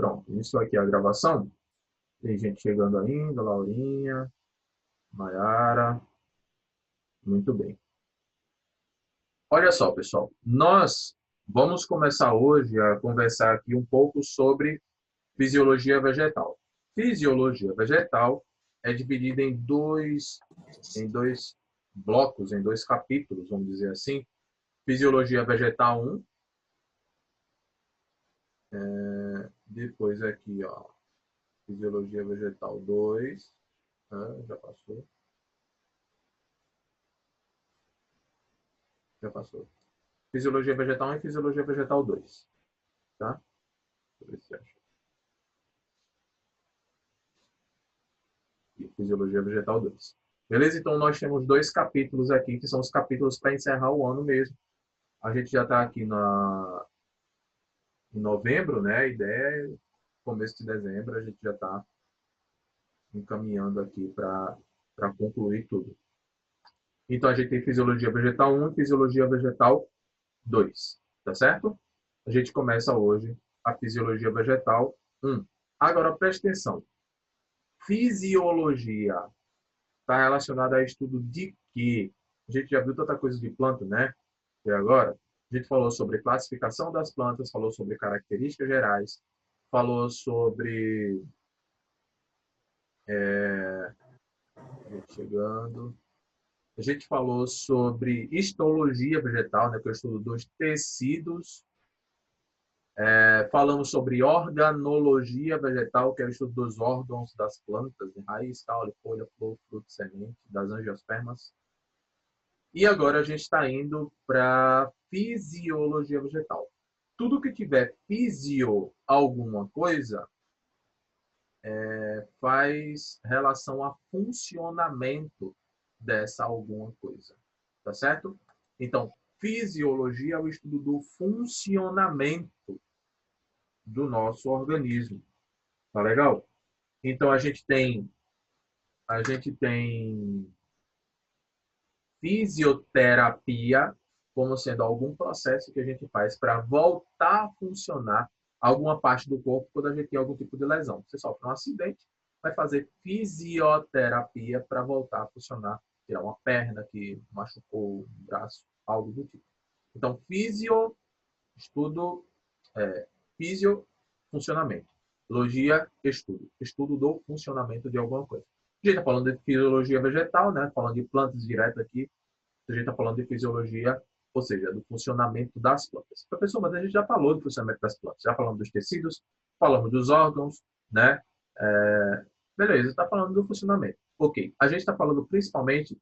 Pronto, iniciou aqui a gravação. Tem gente chegando ainda, Laurinha, Mayara. Muito bem. Olha só, pessoal, nós vamos começar hoje a conversar aqui um pouco sobre fisiologia vegetal. Fisiologia vegetal é dividida em dois blocos, em dois capítulos, vamos dizer assim. Fisiologia vegetal 1, depois aqui, ó, fisiologia vegetal 2, já passou. Já passou. Fisiologia vegetal 1 e fisiologia vegetal 2. Tá? Deixa eu ver se acha. E fisiologia vegetal 2. Beleza? Então, nós temos dois capítulos aqui, que são os capítulos para encerrar o ano mesmo. A gente já está aqui em novembro, né? A ideia é começo de dezembro, a gente já está encaminhando aqui para concluir tudo. Então, a gente tem fisiologia vegetal 1 e fisiologia vegetal 2. Tá certo? A gente começa hoje a fisiologia vegetal 1. Agora, preste atenção. Fisiologia está relacionada a estudo de quê? A gente já viu tanta coisa de planta, né? E agora, a gente falou sobre classificação das plantas, falou sobre características gerais, falou sobre... chegando... A gente falou sobre histologia vegetal, né, que é o estudo dos tecidos. Falamos sobre organologia vegetal, que é o estudo dos órgãos das plantas, de raiz, caule, folha, flor, fruto, semente, das angiospermas. E agora a gente está indo para fisiologia vegetal. Tudo que tiver fisio alguma coisa faz relação a funcionamento dessa alguma coisa. Tá certo? Então, fisiologia é o estudo do funcionamento do nosso organismo. Tá legal? Então, a gente tem fisioterapia como sendo algum processo que a gente faz para voltar a funcionar alguma parte do corpo quando a gente tem algum tipo de lesão. Você sofre um acidente, vai fazer fisioterapia para voltar a funcionar, tirar uma perna que machucou, um braço, algo do tipo. Então, estudo, fisio, funcionamento. Logia, estudo do funcionamento de alguma coisa. A gente está falando de fisiologia vegetal, né? Falando de plantas direto aqui. A gente está falando de fisiologia, ou seja, do funcionamento das plantas. Professor, mas a gente já falou do funcionamento das plantas. Já falamos dos tecidos, falamos dos órgãos, né? Beleza, está falando do funcionamento. Ok. A gente está falando principalmente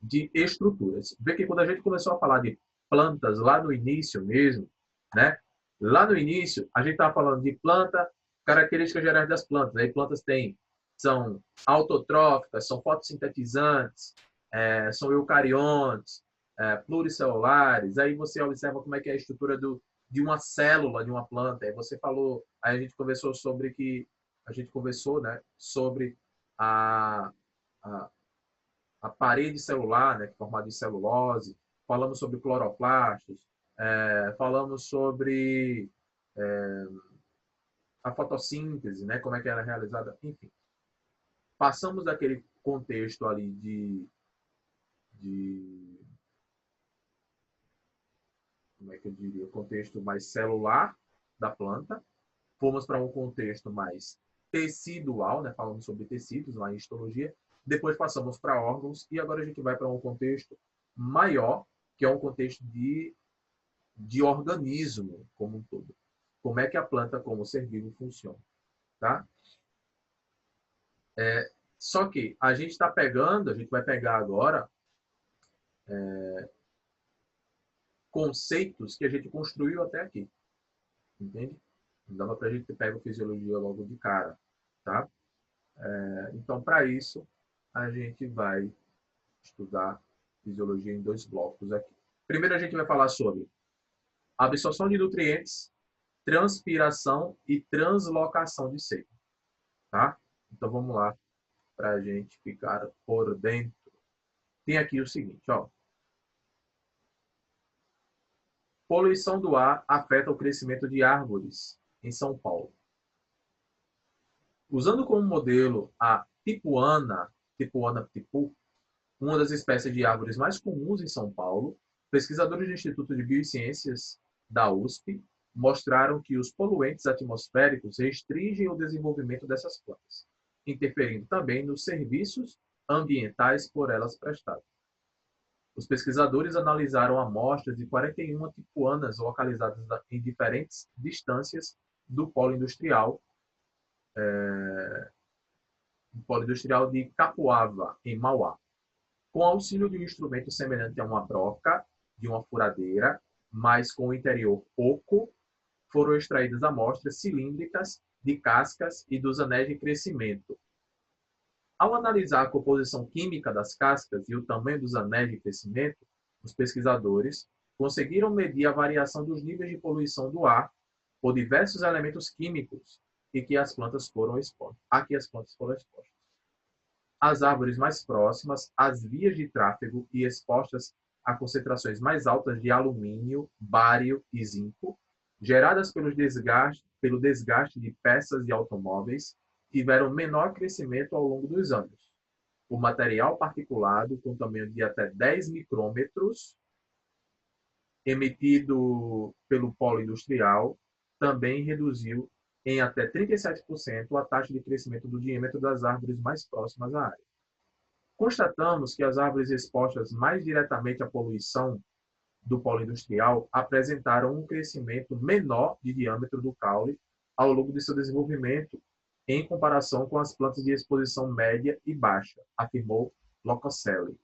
de estruturas. Vê que quando a gente começou a falar de plantas lá no início mesmo, né? Lá no início, a gente estava falando de planta, características gerais das plantas. Aí plantas são autotróficas, são fotossintetizantes, são eucariontes, pluricelulares. Aí você observa como é que é a estrutura de uma célula de uma planta. Aí você falou, aí a gente conversou né, sobre a, a a parede celular, né, formada de celulose, falamos sobre cloroplastos, falamos sobre a fotossíntese, né, como é que era realizada, enfim. Passamos daquele contexto ali como é que eu diria, contexto mais celular da planta, fomos para um contexto mais tecidual, né, falando sobre tecidos lá em histologia, depois passamos para órgãos e agora a gente vai para um contexto maior, que é um contexto de organismo como um todo. Como é que a planta como ser vivo funciona, tá? Só que a gente vai pegar agora conceitos que a gente construiu até aqui, entende? Não dava para a gente pegar a fisiologia logo de cara, tá? Então, para isso, a gente vai estudar fisiologia em dois blocos aqui. Primeiro, a gente vai falar sobre absorção de nutrientes, transpiração e translocação de seco, tá? Então, vamos lá para a gente ficar por dentro. Tem aqui o seguinte, ó. Poluição do ar afeta o crescimento de árvores em São Paulo. Usando como modelo a tipuana, Tipuana tipu, uma das espécies de árvores mais comuns em São Paulo, pesquisadores do Instituto de Biociências da USP mostraram que os poluentes atmosféricos restringem o desenvolvimento dessas plantas, interferindo também nos serviços ambientais por elas prestados. Os pesquisadores analisaram amostras de 41 tipuanas localizadas em diferentes distâncias do polo industrial de Capuava, em Mauá. Com auxílio de um instrumento semelhante a uma broca de uma furadeira, mas com o interior oco, foram extraídas amostras cilíndricas de cascas e dos anéis de crescimento. Ao analisar a composição química das cascas e o tamanho dos anéis de crescimento, os pesquisadores conseguiram medir a variação dos níveis de poluição do ar por diversos elementos químicos e que as plantas foram expostas. Aqui as plantas foram expostas. As árvores mais próximas às vias de tráfego e expostas a concentrações mais altas de alumínio, bário e zinco, geradas pelo desgaste de peças de automóveis, tiveram menor crescimento ao longo dos anos. O material particulado, com tamanho de até 10 micrômetros, emitido pelo polo industrial, também reduziu em até 37% a taxa de crescimento do diâmetro das árvores mais próximas à área. Constatamos que as árvores expostas mais diretamente à poluição do polo industrial apresentaram um crescimento menor de diâmetro do caule ao longo de seu desenvolvimento, em comparação com as plantas de exposição média e baixa, afirmou Locoselli.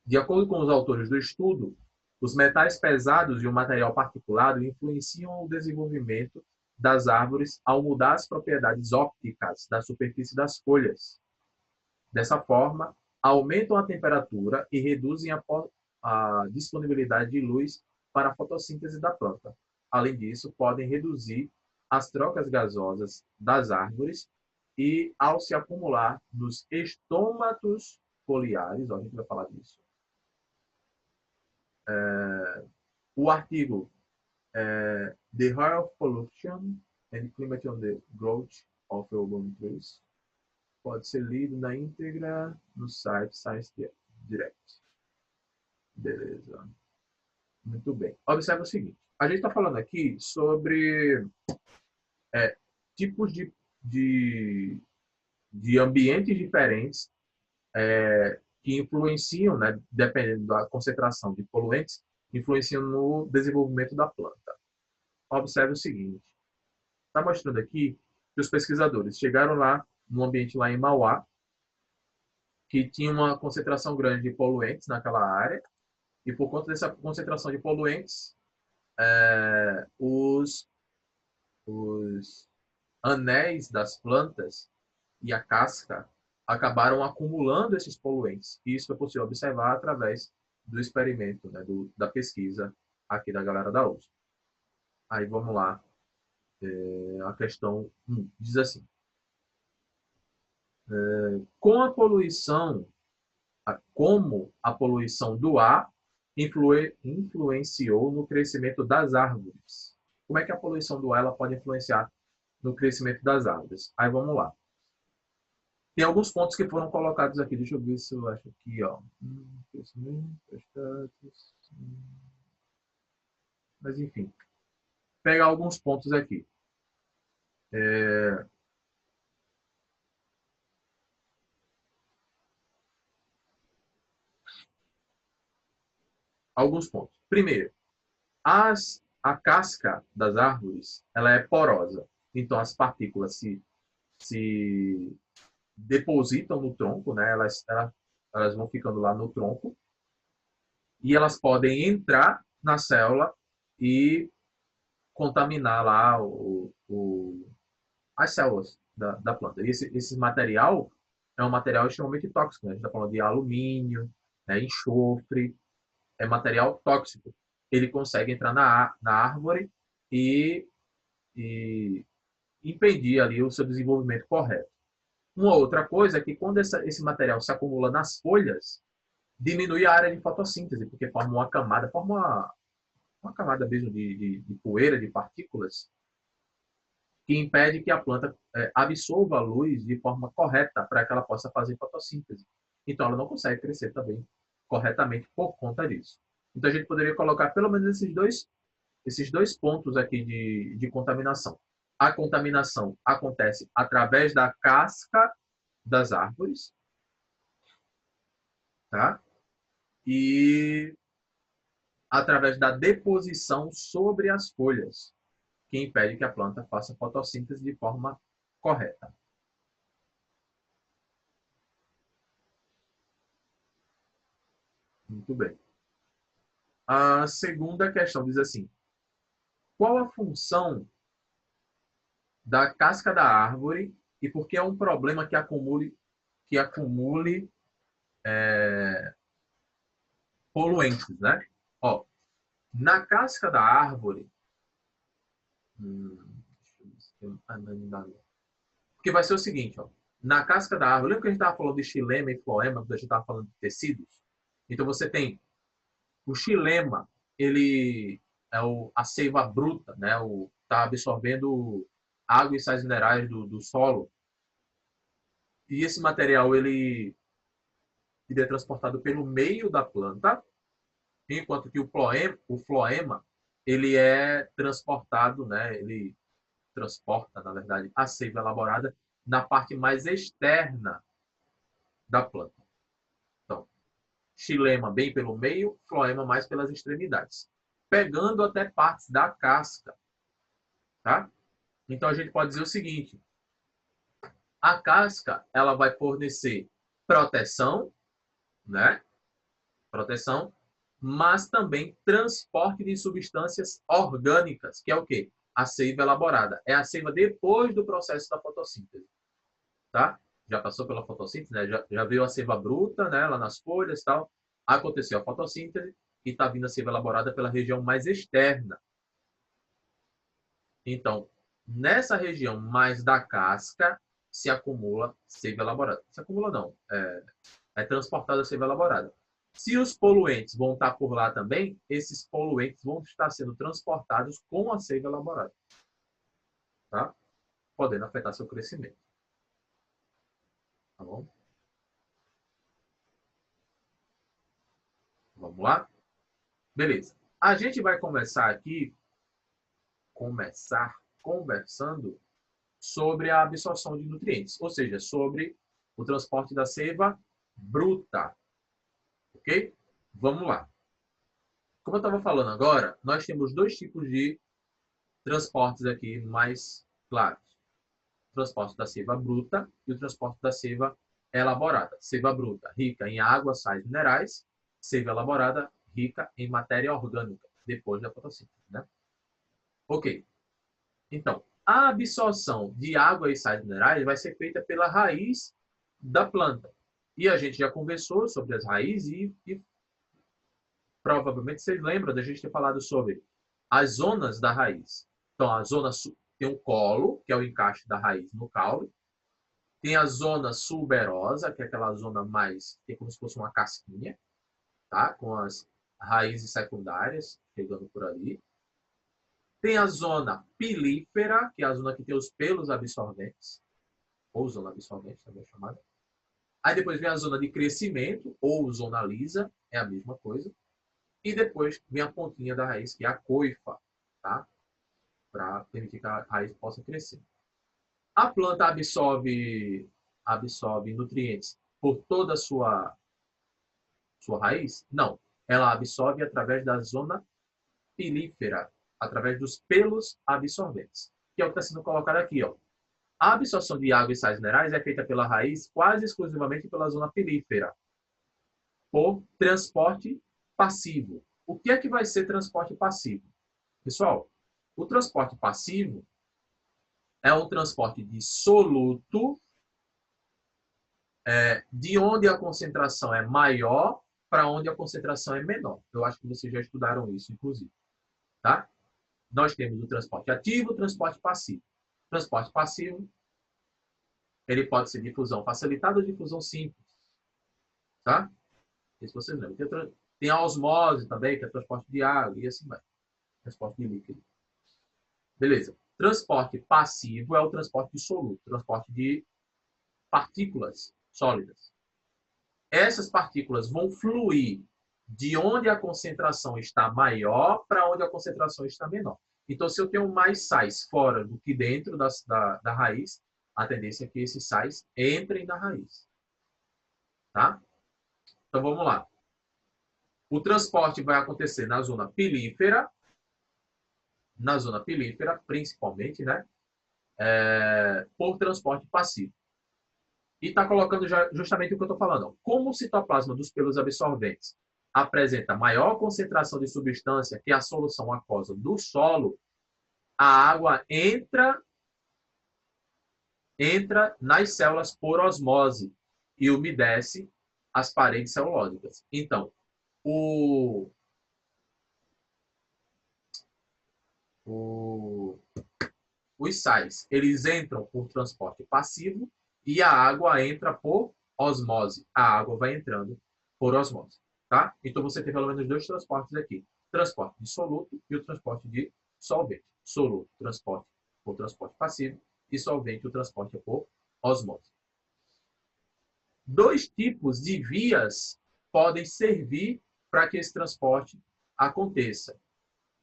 De acordo com os autores do estudo, os metais pesados e o material particulado influenciam o desenvolvimento das árvores ao mudar as propriedades ópticas da superfície das folhas. Dessa forma, aumentam a temperatura e reduzem a disponibilidade de luz para a fotossíntese da planta. Além disso, podem reduzir as trocas gasosas das árvores e, ao se acumular nos estômatos foliares, a gente vai falar disso, o artigo The Higher Pollution and Climate on the Growth of Urban Trees pode ser lido na íntegra no site Science Direct. Beleza. Muito bem. Observe o seguinte. A gente está falando aqui sobre tipos de ambientes diferentes que influenciam, né, dependendo da concentração de poluentes, influenciam no desenvolvimento da planta. Observe o seguinte. Está mostrando aqui que os pesquisadores chegaram lá, num ambiente lá em Mauá, que tinha uma concentração grande de poluentes naquela área, e por conta dessa concentração de poluentes, os anéis das plantas e a casca acabaram acumulando esses poluentes. E isso é possível observar através do experimento, né, da pesquisa aqui da galera da USP. Aí vamos lá. A questão 1 diz assim: com a poluição, como a poluição do ar influenciou no crescimento das árvores? Como é que a poluição do ar ela pode influenciar no crescimento das árvores? Aí vamos lá. Tem alguns pontos que foram colocados aqui. Deixa eu ver se eu acho aqui, ó. Mas enfim, pegar alguns pontos aqui. Alguns pontos. Primeiro, a casca das árvores ela é porosa. Então, as partículas se depositam no tronco, né? Elas vão ficando lá no tronco e elas podem entrar na célula e contaminar lá as células da planta. E esse material é um material extremamente tóxico. Né? A gente está falando de alumínio, né? Enxofre, é material tóxico. Ele consegue entrar na árvore e impedir ali o seu desenvolvimento correto. Uma outra coisa é que quando esse material se acumula nas folhas, diminui a área de fotossíntese, porque forma uma camada mesmo de poeira, de partículas, que impede que a planta absorva a luz de forma correta para que ela possa fazer fotossíntese. Então, ela não consegue crescer também corretamente por conta disso. Então, a gente poderia colocar pelo menos esses dois pontos aqui de contaminação. A contaminação acontece através da casca das árvores, tá? E através da deposição sobre as folhas, que impede que a planta faça fotossíntese de forma correta. Muito bem. A segunda questão diz assim: qual a função da casca da árvore e por que é um problema que acumule poluentes, né? Ó, na casca da árvore, porque vai ser o seguinte, ó, na casca da árvore, lembra que a gente estava falando de xilema e floema, quando a gente estava falando de tecidos? Então você tem o xilema, ele é a seiva bruta, né? Está absorvendo água e sais minerais do solo. E esse material ele é transportado pelo meio da planta, enquanto que o floema ele é transportado, né? Ele transporta, na verdade, a seiva elaborada na parte mais externa da planta. Então, xilema bem pelo meio, floema mais pelas extremidades, pegando até partes da casca, tá? Então a gente pode dizer o seguinte: a casca ela vai fornecer proteção, né? Proteção, mas também transporte de substâncias orgânicas, que é o quê? A seiva elaborada. É a seiva depois do processo da fotossíntese, tá? Já passou pela fotossíntese, né? Já veio a seiva bruta, né? Lá nas folhas e tal. Aconteceu a fotossíntese e está vindo a seiva elaborada pela região mais externa. Então, nessa região mais da casca, se acumula seiva elaborada. Se acumula não, é transportada a seiva elaborada. Se os poluentes vão estar por lá também, esses poluentes vão estar sendo transportados com a seiva elaborada, tá? Podendo afetar seu crescimento. Tá bom? Vamos lá? Beleza. A gente vai começar conversando sobre a absorção de nutrientes, ou seja, sobre o transporte da seiva bruta, ok? Vamos lá. Como eu estava falando agora, nós temos dois tipos de transportes aqui mais claros. O transporte da seiva bruta e o transporte da seiva elaborada. Seiva bruta, rica em água, sais minerais. Seiva elaborada, rica em matéria orgânica, depois da fotossíntese, né? Ok. Então, a absorção de água e sais minerais vai ser feita pela raiz da planta. E a gente já conversou sobre as raízes e provavelmente vocês lembram da gente ter falado sobre as zonas da raiz. Então, a zona tem um colo, que é o encaixe da raiz no caule. Tem a zona suberosa, que é aquela zona mais, que é como se fosse uma casquinha, tá? Com as raízes secundárias chegando por ali. Tem a zona pilífera, que é a zona que tem os pelos absorventes, ou zona absorvente também é chamada. Aí depois vem a zona de crescimento, ou zona lisa, é a mesma coisa. E depois vem a pontinha da raiz, que é a coifa, tá? Para permitir que a raiz possa crescer. A planta absorve nutrientes por toda a sua raiz? Não. Ela absorve através da zona pilífera, através dos pelos absorventes, que é o que está sendo colocado aqui, ó. A absorção de água e sais minerais é feita pela raiz quase exclusivamente pela zona pilífera, por transporte passivo. O que é que vai ser transporte passivo? Pessoal, o transporte passivo é um transporte de soluto, de onde a concentração é maior para onde a concentração é menor. Eu acho que vocês já estudaram isso, inclusive. Tá? Nós temos o transporte ativo e o transporte passivo. O transporte passivo ele pode ser difusão facilitada ou difusão simples. Tá? Não sei se vocês lembram. Tem a osmose também, que é transporte de água, e assim vai. Transporte de líquido. Beleza. Transporte passivo é o transporte dissoluto, transporte de partículas sólidas. Essas partículas vão fluir de onde a concentração está maior para onde a concentração está menor. Então, se eu tenho mais sais fora do que dentro da raiz, a tendência é que esses sais entrem na raiz. Tá? Então, vamos lá. O transporte vai acontecer na zona pilífera, principalmente, né? Por transporte passivo. E está colocando justamente o que eu estou falando. Como o citoplasma dos pelos absorventes apresenta maior concentração de substância que a solução aquosa do solo, a água entra nas células por osmose e umedece as paredes celulósicas. Então, os sais, eles entram por transporte passivo e a água entra por osmose. A água vai entrando por osmose. Tá? Então, você tem pelo menos dois transportes aqui. Transporte de soluto e o transporte de solvente. Soluto, transporte por transporte passivo e solvente, o transporte por osmose. Dois tipos de vias podem servir para que esse transporte aconteça.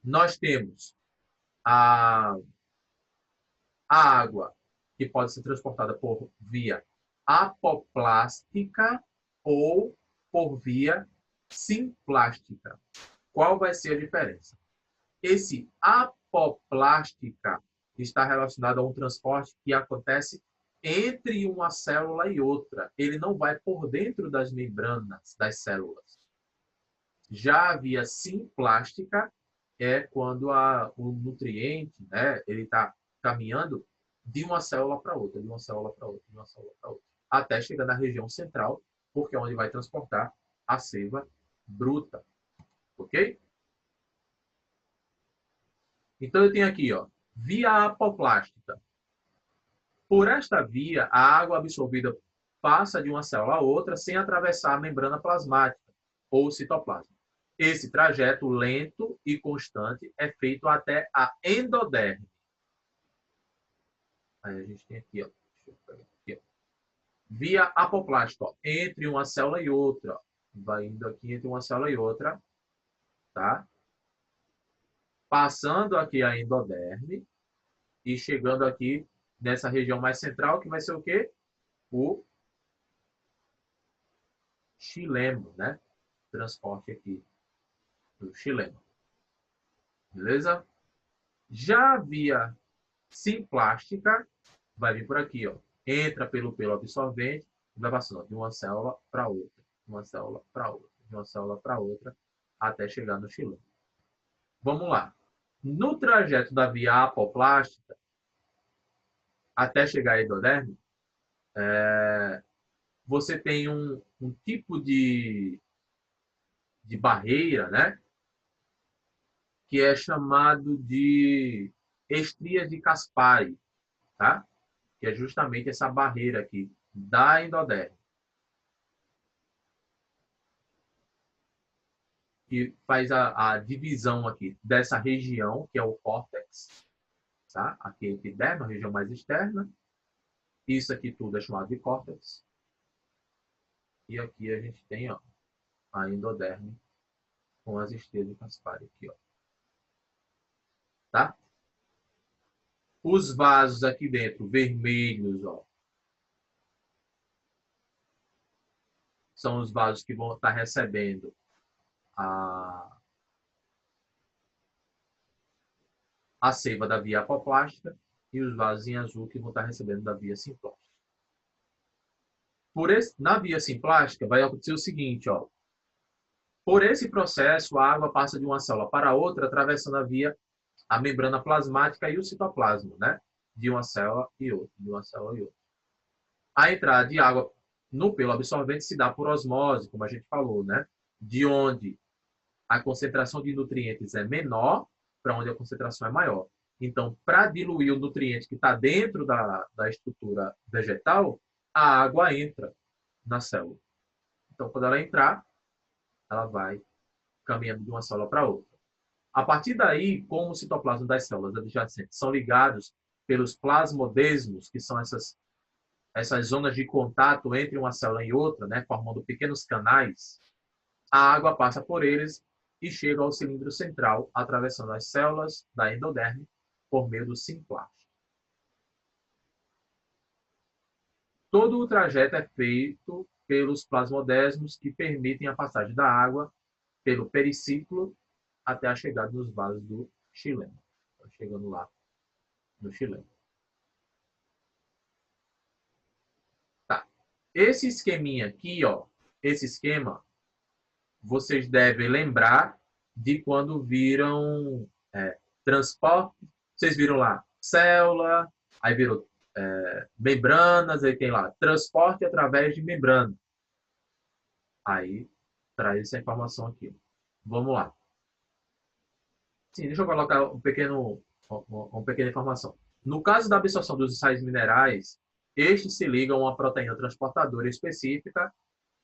Nós temos a água, que pode ser transportada por via apoplástica ou por via simplástica. Qual vai ser a diferença? Esse apoplástica está relacionado a um transporte que acontece entre uma célula e outra. Ele não vai por dentro das membranas das células. Já a via simplástica é quando o nutriente, né, ele está caminhando de uma célula para outra, de uma célula para outra, de uma célula para outra, até chegar na região central, porque é onde vai transportar a seiva bruta. Ok? Então, eu tenho aqui, ó, via apoplástica. Por esta via, a água absorvida passa de uma célula a outra sem atravessar a membrana plasmática ou citoplasma. Esse trajeto lento e constante é feito até a endoderme. Aí a gente tem aqui, ó, deixa eu pegar aqui, ó, via apoplástica, ó, entre uma célula e outra. Vai indo aqui entre uma célula e outra, tá? Passando aqui a endoderme e chegando aqui nessa região mais central, que vai ser o quê? O xilema, né? Transporte aqui do xilema. Beleza? Já a via simplástica vai vir por aqui, ó. Entra pelo pelo absorvente e vai passando de uma célula para outra, de uma célula para outra, de uma célula para outra, até chegar no xilema. Vamos lá. No trajeto da via apoplástica, até chegar à endoderme, você tem um tipo de barreira, né? Que é chamado de estrias de Caspari, tá? Que é justamente essa barreira aqui da endoderme, que faz a divisão aqui dessa região, que é o córtex, tá? Aqui é a epiderme, a região mais externa. Isso aqui tudo é chamado de córtex. E aqui a gente tem, ó, a endoderme com as estrias de Caspari aqui, ó. Tá? Os vasos aqui dentro, vermelhos, ó, são os vasos que vão estar recebendo a seiva da via apoplástica e os vasos em azul que vão estar recebendo da via simplástica. Na via simplástica vai acontecer o seguinte, ó. Por esse processo, a água passa de uma célula para outra, atravessando a membrana plasmática e o citoplasma, né? De uma célula e outra, de uma célula e outra. A entrada de água no pelo absorvente se dá por osmose, como a gente falou, né? De onde a concentração de nutrientes é menor para onde a concentração é maior. Então, para diluir o nutriente que está dentro da estrutura vegetal, a água entra na célula. Então, quando ela entrar, ela vai caminhando de uma célula para outra. A partir daí, como o citoplasma das células adjacentes são ligados pelos plasmodesmos, que são essas zonas de contato entre uma célula e outra, né, formando pequenos canais, a água passa por eles e chega ao cilindro central, atravessando as células da endoderme por meio do simplástico. Todo o trajeto é feito pelos plasmodesmos que permitem a passagem da água pelo periciclo até a chegada nos vasos do xilema. Então, chegando lá no xilema. Tá. Esse esqueminha aqui, ó, esse esquema, vocês devem lembrar de quando viram transporte. Vocês viram lá célula, aí virou membranas, aí tem lá transporte através de membrana. Aí traz essa informação aqui. Vamos lá. Sim, deixa eu colocar uma pequena informação. No caso da absorção dos sais minerais, estes se ligam a uma proteína transportadora específica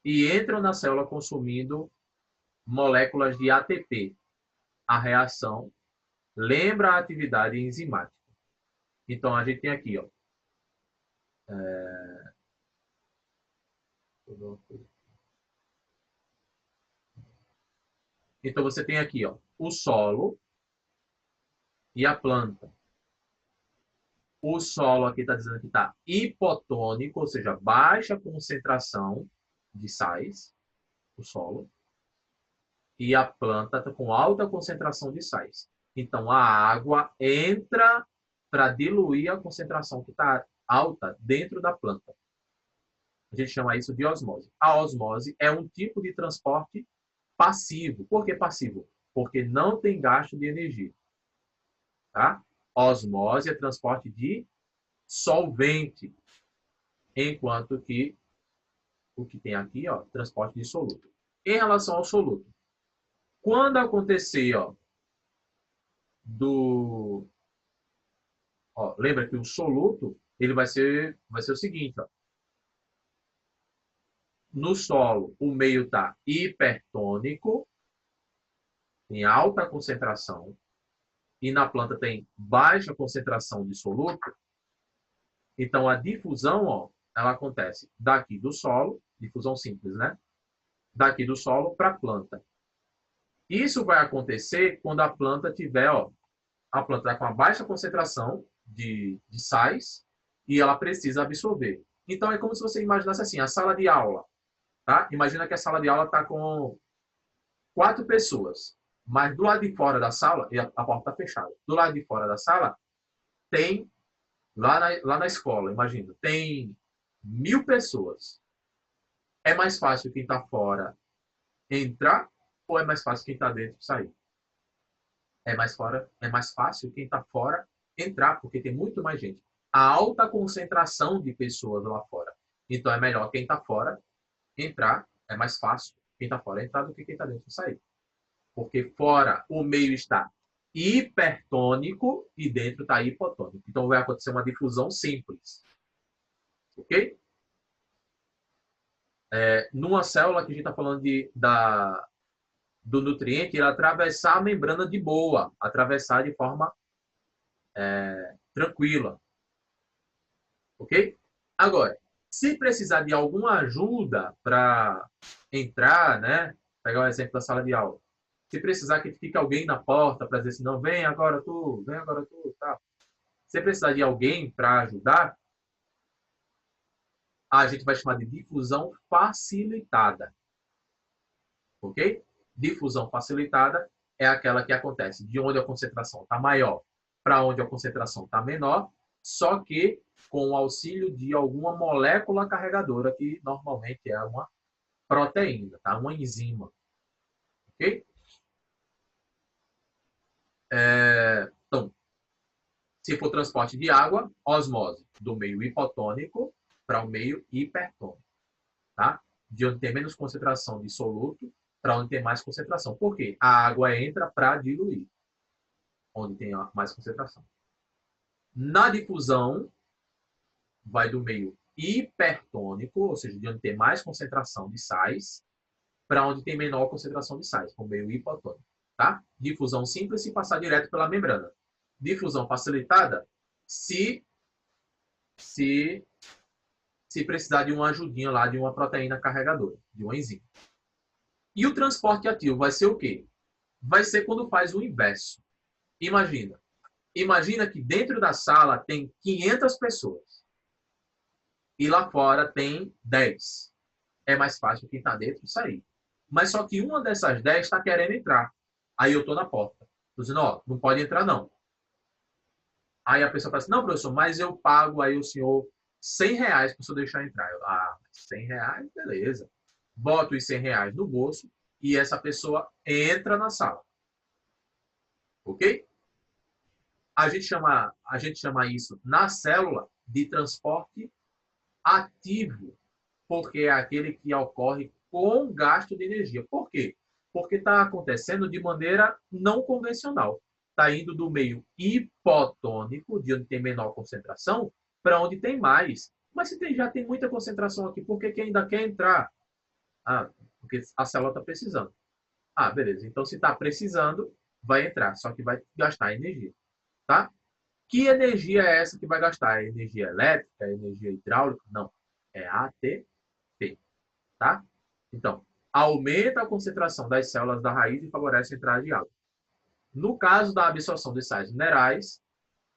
e entram na célula consumindo moléculas de ATP. A reação lembra a atividade enzimática. Então, a gente tem aqui, ó. Então, você tem aqui, ó, o solo e a planta. O solo aqui está dizendo que está hipotônico, ou seja, baixa concentração de sais, o solo. E a planta está com alta concentração de sais. Então, a água entra para diluir a concentração que está alta dentro da planta. A gente chama isso de osmose. A osmose é um tipo de transporte passivo. Por que passivo? Porque não tem gasto de energia. Tá? Osmose é transporte de solvente, enquanto que o que tem aqui, ó, transporte de soluto. Em relação ao soluto, quando acontecer, ó, lembra que o soluto ele vai ser o seguinte, ó, no solo o meio está hipertônico, em alta concentração, e na planta tem baixa concentração de soluto. Então a difusão, ó, ela acontece daqui do solo, difusão simples, né? Daqui do solo para a planta. Isso vai acontecer quando a planta tiver, ó, a planta está com uma baixa concentração de sais e ela precisa absorver. Então é como se você imaginasse assim, a sala de aula, tá? Imagina que a sala de aula está com 4 pessoas, mas do lado de fora da sala, e a porta está fechada, do lado de fora da sala tem, lá na escola, imagina, tem 1000 pessoas. É mais fácil quem está fora entrar ou é mais fácil quem está dentro sair? É mais fácil quem está fora entrar, porque tem muito mais gente. A alta concentração de pessoas lá fora. Então é melhor quem está fora entrar, é mais fácil quem está fora entrar do que quem está dentro sair. Porque fora o meio está hipertônico e dentro está hipotônico. Então vai acontecer uma difusão simples. Ok? Numa célula que a gente está falando do nutriente, ele atravessar a membrana de boa, atravessar de forma tranquila. Ok? Agora, se precisar de alguma ajuda para entrar, né? Pegar o exemplo da sala de aula. Se precisar que fique alguém na porta para dizer assim, não, vem agora tu, tá? Se precisar de alguém para ajudar, a gente vai chamar de difusão facilitada. Ok? Difusão facilitada é aquela que acontece de onde a concentração está maior para onde a concentração está menor, só que com o auxílio de alguma molécula carregadora, que normalmente é uma proteína, tá? Uma enzima. Ok? Então, se for transporte de água, osmose do meio hipotônico para o meio hipertônico. Tá? De onde tem menos concentração de soluto para onde tem mais concentração. Por quê? A água entra para diluir, onde tem mais concentração. Na difusão, vai do meio hipertônico, ou seja, de onde tem mais concentração de sais, para onde tem menor concentração de sais, o meio hipotônico. tá? Difusão simples se passar direto pela membrana. Difusão facilitada se precisar de uma ajudinha lá, de uma proteína carregadora, de uma enzima. E o transporte ativo vai ser o quê? Vai ser quando faz o inverso. Imagina que dentro da sala tem 500 pessoas e lá fora tem 10. É mais fácil quem está dentro sair. Mas só que uma dessas 10 está querendo entrar. Aí eu estou na porta. Estou dizendo, ó, não pode entrar não. Aí a pessoa fala assim, não, professor, mas eu pago aí o senhor R$ 100 para o senhor deixar entrar. Eu, R$ 100? Beleza. Boto os R$ 100 no bolso e essa pessoa entra na sala. Ok? A gente chama isso na célula de transporte ativo, porque é aquele que ocorre com gasto de energia. Por quê? Porque está acontecendo de maneira não convencional. Está indo do meio hipotônico, de onde tem menor concentração, para onde tem mais. Mas se já tem muita concentração aqui, por que ainda quer entrar? Porque a célula está precisando. Beleza. Então, se está precisando, vai entrar, só que vai gastar energia. Tá? Que energia é essa que vai gastar? É energia elétrica? É energia hidráulica? Não. É ATP. Tá? Então, aumenta a concentração das células da raiz e favorece a entrada de água. No caso da absorção de sais minerais,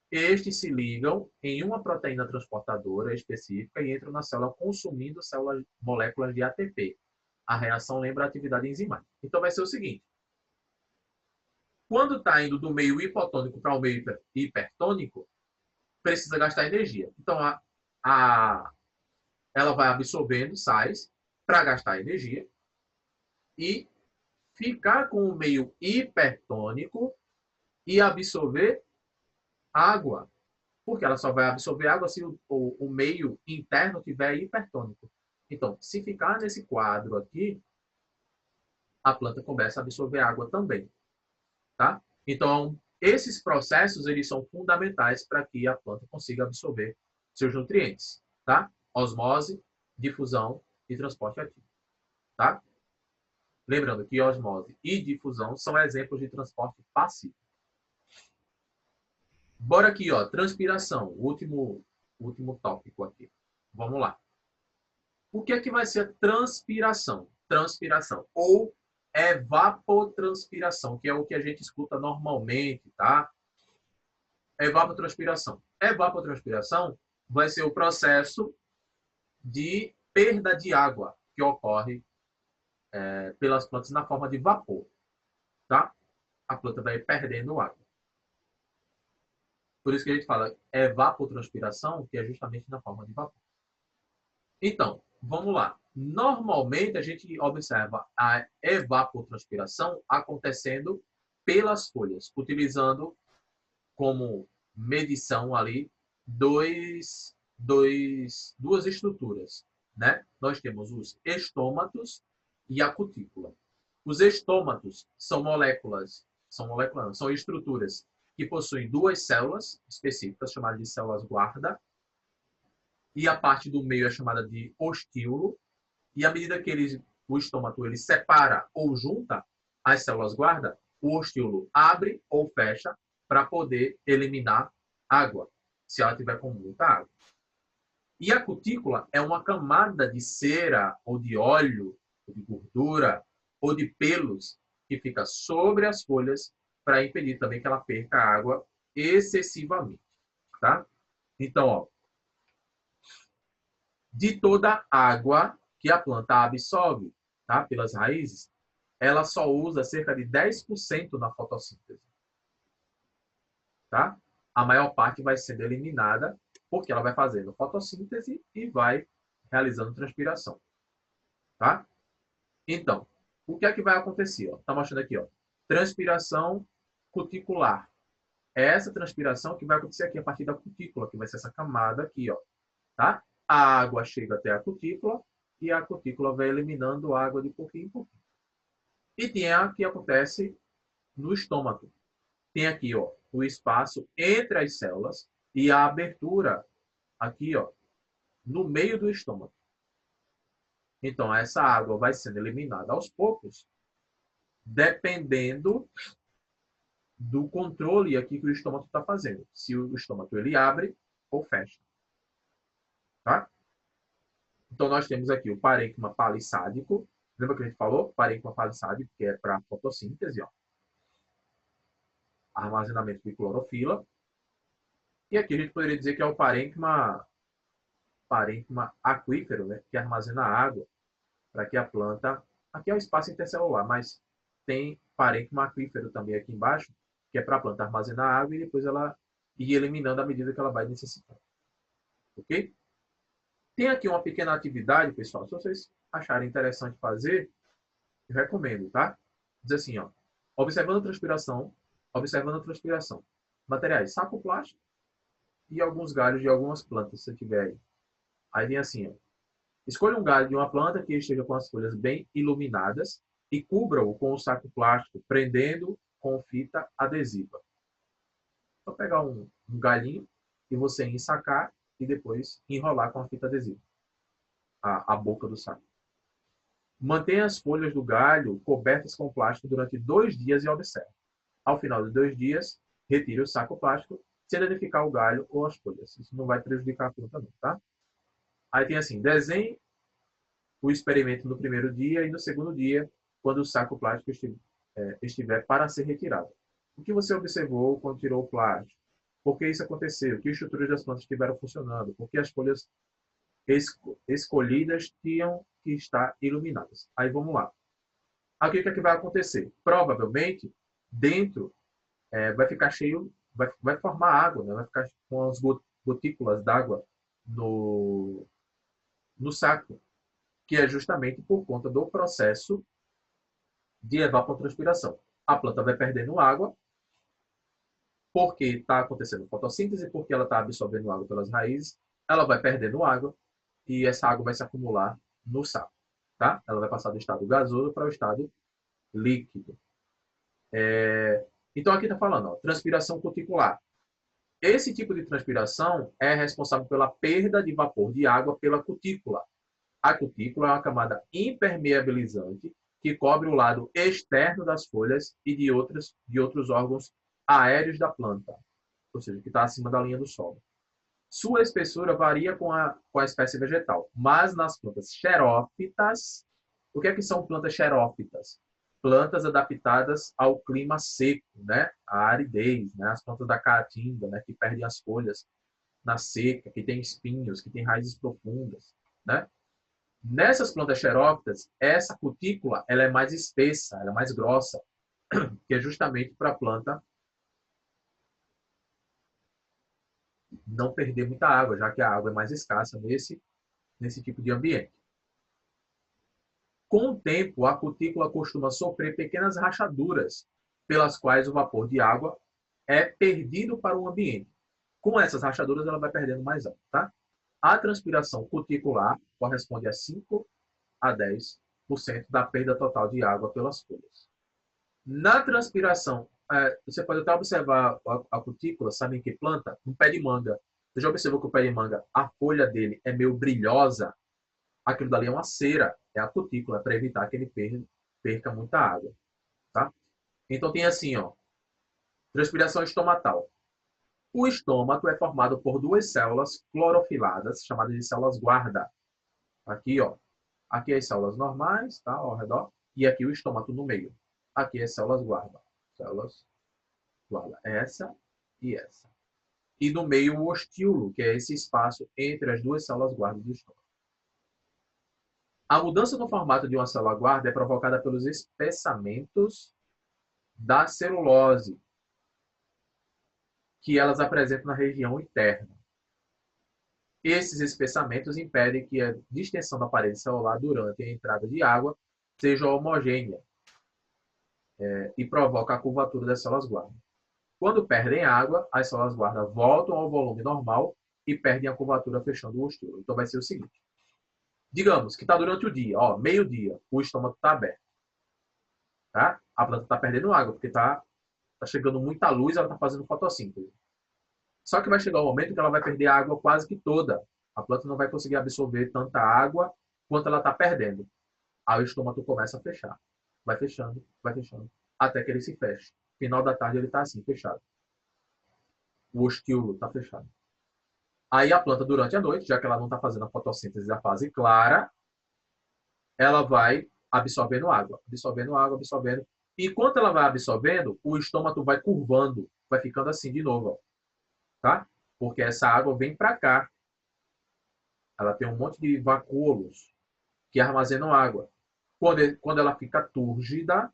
estes se ligam em uma proteína transportadora específica e entram na célula consumindo moléculas de ATP. A reação lembra a atividade enzimática. Então, vai ser o seguinte. Quando está indo do meio hipotônico para o meio hipertônico, precisa gastar energia. Então, ela vai absorvendo sais para gastar energia e ficar com o meio hipertônico e absorver água. Porque ela só vai absorver água se o meio interno tiver hipertônico. Então, se ficar nesse quadro aqui, a planta começa a absorver água também. Tá? Então, esses processos eles são fundamentais para que a planta consiga absorver seus nutrientes. Tá? Osmose, difusão e transporte ativo. Tá? Lembrando que osmose e difusão são exemplos de transporte passivo. Bora aqui, ó, transpiração, último tópico aqui. Vamos lá. O que é que vai ser transpiração? Transpiração ou evapotranspiração, que é o que a gente escuta normalmente, tá? Evapotranspiração. Evapotranspiração vai ser o processo de perda de água que ocorre pelas plantas na forma de vapor, tá? A planta vai perdendo água. Por isso que a gente fala evapotranspiração, que é justamente na forma de vapor. Então, vamos lá. Normalmente, a gente observa a evapotranspiração acontecendo pelas folhas, utilizando como medição ali duas estruturas. Né? Nós temos os estômatos e a cutícula. Os estômatos são são estruturas que possuem duas células específicas, chamadas de células guarda, e a parte do meio é chamada de ostíolo, e à medida que o estômato ele separa ou junta as células guarda, o ostíolo abre ou fecha para poder eliminar água, se ela tiver com muita água. E a cutícula é uma camada de cera, ou de óleo, ou de gordura, ou de pelos, que fica sobre as folhas para impedir também que ela perca água excessivamente. Tá? Então, ó, de toda a água que a planta absorve, tá, pelas raízes, ela só usa cerca de 10% na fotossíntese. Tá? A maior parte vai sendo eliminada porque ela vai fazendo fotossíntese e vai realizando transpiração. Tá? Então, o que é que vai acontecer? Está mostrando aqui, ó, transpiração cuticular. É essa transpiração que vai acontecer aqui a partir da cutícula, que vai ser essa camada aqui, ó, tá? A água chega até a cutícula e a cutícula vai eliminando água de pouquinho em pouquinho. E tem a que acontece no estômago. Tem aqui, ó, o espaço entre as células e a abertura aqui, ó, no meio do estômago. Então, essa água vai sendo eliminada aos poucos dependendo do controle aqui que o estômago está fazendo. Se o estômago ele abre ou fecha. Tá? Então, nós temos aqui o parênquima palissádico. Lembra que a gente falou? Parênquima palissádico, que é para fotossíntese, ó. Armazenamento de clorofila. E aqui a gente poderia dizer que é o parênquima aquífero, né? Que armazena água para que a planta... Aqui é o espaço intercelular, mas tem parênquima aquífero também aqui embaixo, que é para a planta armazenar água e depois ela ir eliminando à medida que ela vai necessitando. Ok? Tem aqui uma pequena atividade, pessoal. Se vocês acharem interessante fazer, eu recomendo, tá? Diz assim, ó. Observando a transpiração. Materiais, saco plástico e alguns galhos de algumas plantas, se tiver aí. Aí vem assim, ó. Escolha um galho de uma planta que esteja com as folhas bem iluminadas e cubra-o com o saco plástico, prendendo com fita adesiva. Só pegar um galhinho e você ensacar e depois enrolar com a fita adesiva a boca do saco. Mantenha as folhas do galho cobertas com plástico durante 2 dias e observe. Ao final de 2 dias, retire o saco plástico sem danificar o galho ou as folhas. Isso não vai prejudicar a planta, não, tá? Aí tem assim, desenhe o experimento no primeiro dia e no segundo dia, quando o saco plástico estiver para ser retirado. O que você observou quando tirou o plástico? Por que isso aconteceu? Que estruturas das plantas estiveram funcionando? Por que as folhas escolhidas tinham que estar iluminadas? Aí vamos lá. Aqui o que é que vai acontecer? Provavelmente, dentro vai ficar cheio, vai formar água, né? Vai ficar com as gotículas d'água no saco, que é justamente por conta do processo de evapotranspiração. A planta vai perdendo água, porque está acontecendo fotossíntese, porque ela está absorvendo água pelas raízes, ela vai perdendo água e essa água vai se acumular no saco. Tá? Ela vai passar do estado gasoso para o estado líquido. Então aqui está falando, ó, transpiração cuticular. Esse tipo de transpiração é responsável pela perda de vapor de água pela cutícula. A cutícula é uma camada impermeabilizante que cobre o lado externo das folhas e de outros órgãos aéreos da planta, ou seja, que está acima da linha do solo. Sua espessura varia com a espécie vegetal, mas nas plantas xerófitas, o que é que são plantas xerófitas? Plantas adaptadas ao clima seco, né? A aridez, né? As plantas da caatinga, né? Que perdem as folhas na seca, que tem espinhos, que tem raízes profundas, né? Nessas plantas xerófitas, essa cutícula ela é mais espessa, ela é mais grossa, que é justamente para a planta não perder muita água, já que a água é mais escassa nesse tipo de ambiente. Com o tempo, a cutícula costuma sofrer pequenas rachaduras, pelas quais o vapor de água é perdido para o ambiente. Com essas rachaduras, ela vai perdendo mais água. Tá? A transpiração cuticular corresponde a 5 a 10% da perda total de água pelas folhas. Na transpiração, você pode até observar a cutícula, sabe em que planta? Um pé de manga. Você já observou que o pé de manga, a folha dele é meio brilhosa? Aquilo dali é uma cera, é a cutícula, para evitar que ele perca muita água. Tá? Então tem assim, ó, transpiração estomatal. O estômago é formado por 2 células clorofiladas, chamadas de células guarda. Aqui, ó, aqui as células normais, tá, ao redor, e aqui o estômago no meio. Aqui as células guarda. Células guarda. Essa e essa. E no meio o ostíolo, que é esse espaço entre as 2 células guarda do estômago. A mudança no formato de uma célula guarda é provocada pelos espessamentos da celulose que elas apresentam na região interna. Esses espessamentos impedem que a distensão da parede celular durante a entrada de água seja homogênea e provoca a curvatura das células guarda. Quando perdem água, as células guarda voltam ao volume normal e perdem a curvatura fechando o ostíolo. Então vai ser o seguinte. Digamos que está durante o dia, ó, meio-dia, o estômago está aberto. Tá? A planta está perdendo água, porque está chegando muita luz, ela está fazendo fotossíntese. Só que vai chegar um momento que ela vai perder a água quase que toda. A planta não vai conseguir absorver tanta água quanto ela está perdendo. Aí o estômago começa a fechar. vai fechando, até que ele se feche. Final da tarde ele está assim, fechado. O ostíolo está fechado. Aí a planta, durante a noite, já que ela não está fazendo a fotossíntese da fase clara, ela vai absorvendo água, absorvendo água, absorvendo. E enquanto ela vai absorvendo, o estômago vai curvando, vai ficando assim de novo, ó, tá? Porque essa água vem para cá. Ela tem um monte de vacúolos que armazenam água. Quando ela fica túrgida,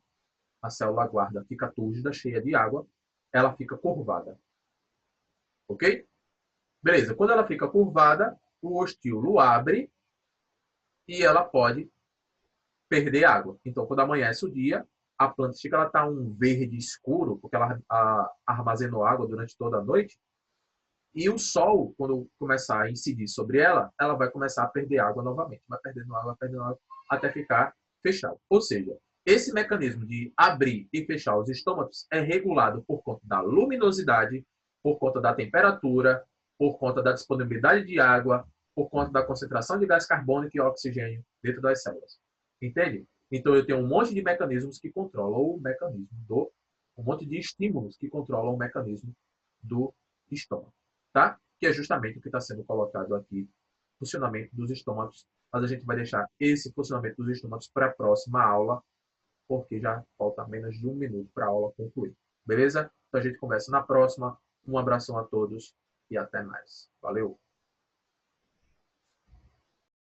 a célula guarda fica túrgida, cheia de água, ela fica curvada. Ok? Beleza. Quando ela fica curvada, o ostíolo abre e ela pode perder água. Então, quando amanhece o dia, a planta chega, ela está um verde escuro, porque ela armazenou água durante toda a noite, e o sol, quando começar a incidir sobre ela, ela vai começar a perder água novamente. Vai perdendo água, até ficar fechado. Ou seja, esse mecanismo de abrir e fechar os estômagos é regulado por conta da luminosidade, por conta da temperatura, por conta da disponibilidade de água, por conta da concentração de gás carbônico e oxigênio dentro das células. Entende? Então, eu tenho um monte de mecanismos que controlam o mecanismo do... um monte de estímulos que controlam o mecanismo do estômago. Tá? Que é justamente o que está sendo colocado aqui, funcionamento dos estômagos. Mas a gente vai deixar esse funcionamento dos estômagos para a próxima aula, porque já falta menos de 1 minuto para a aula concluir. Beleza? Então a gente conversa na próxima. Um abração a todos e até mais. Valeu!